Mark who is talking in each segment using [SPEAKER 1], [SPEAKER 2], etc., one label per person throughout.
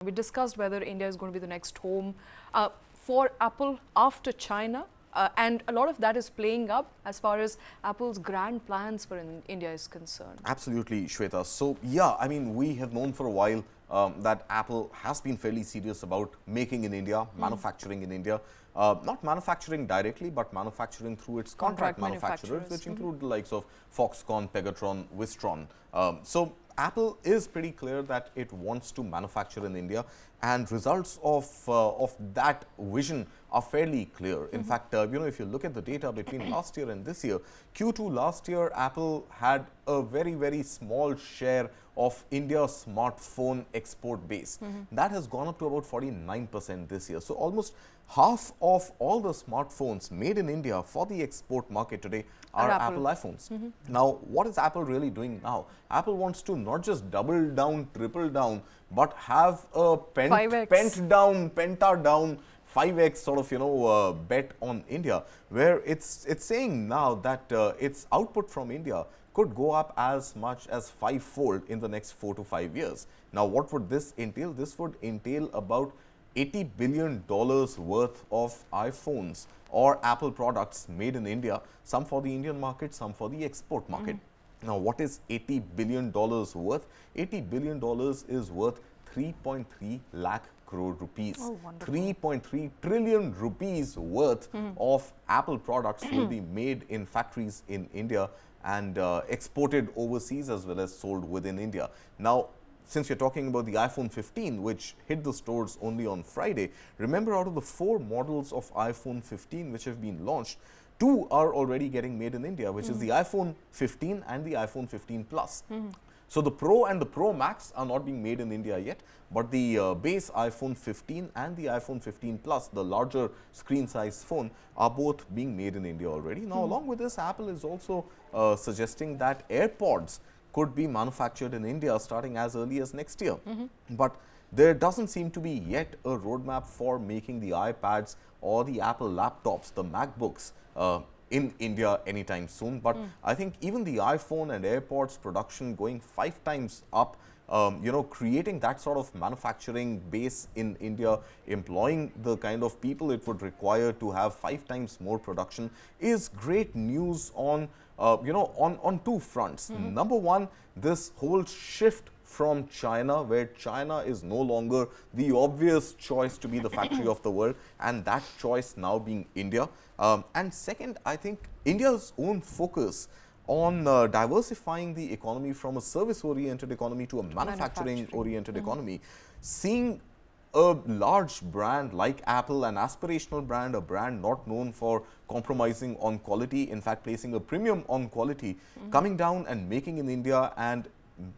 [SPEAKER 1] We discussed whether India is going to be the next home for Apple after China. And a lot of that is playing up as far as Apple's grand plans for India is concerned.
[SPEAKER 2] Absolutely, Shweta. So, yeah, I mean, we have known for a while that Apple has been fairly serious about making in India, manufacturing in India. Not manufacturing directly, but manufacturing through its contract manufacturers, which include the likes of Foxconn, Pegatron, Wistron. So, Apple is pretty clear that it wants to manufacture in India, and results of that vision are fairly clear. In fact, if you look at the data between last year and this year, Q2 last year, Apple had a very, very small share of India's smartphone export base. That has gone up to about 49% this year. So, almost half of all the smartphones made in India for the export market today are Apple iPhones. Now, what is Apple really doing now? Apple wants to not just double down, triple down, but have a penta down, 5x sort of, bet on India, where it's saying now that its output from India could go up as much as 5-fold in the next 4 to 5 years. Now, what would this entail? This would entail about $80 billion worth of iPhones or Apple products made in India, some for the Indian market, some for the export market. Now, what is $80 billion worth? $80 billion is worth 3.3 lakh crore rupees. 3.3 trillion rupees worth of Apple products will be made in factories in India and exported overseas as well as sold within India. Now, since you're talking about the iPhone 15, which hit the stores only on Friday, remember, out of the 4 models of iPhone 15 which have been launched, 2 are already getting made in India, which is the iPhone 15 and the iPhone 15 Plus. So, the Pro and the Pro Max are not being made in India yet, but the base iPhone 15 and the iPhone 15 Plus, the larger screen size phone, are both being made in India already. Now, along with this, Apple is also suggesting that AirPods could be manufactured in India starting as early as next year. But there doesn't seem to be yet a roadmap for making the iPads or the Apple laptops, the MacBooks, in India anytime soon. But I think even the iPhone and AirPods production going 5 times up, creating that sort of manufacturing base in India, employing the kind of people it would require to have 5 times more production, is great news on on 2 fronts. Number one, this whole shift from China, where China is no longer the obvious choice to be the factory of the world, and that choice now being India. And second, I think India's own focus on diversifying the economy from a service-oriented economy to a manufacturing-oriented economy, seeing a large brand like Apple, an aspirational brand, a brand not known for compromising on quality, in fact placing a premium on quality, coming down and making in India and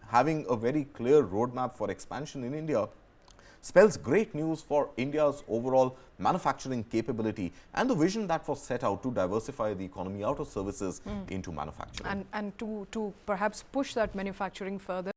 [SPEAKER 2] having a very clear roadmap for expansion in India, spells great news for India's overall manufacturing capability and the vision that was set out to diversify the economy out of services into manufacturing.
[SPEAKER 1] And to perhaps push that manufacturing further.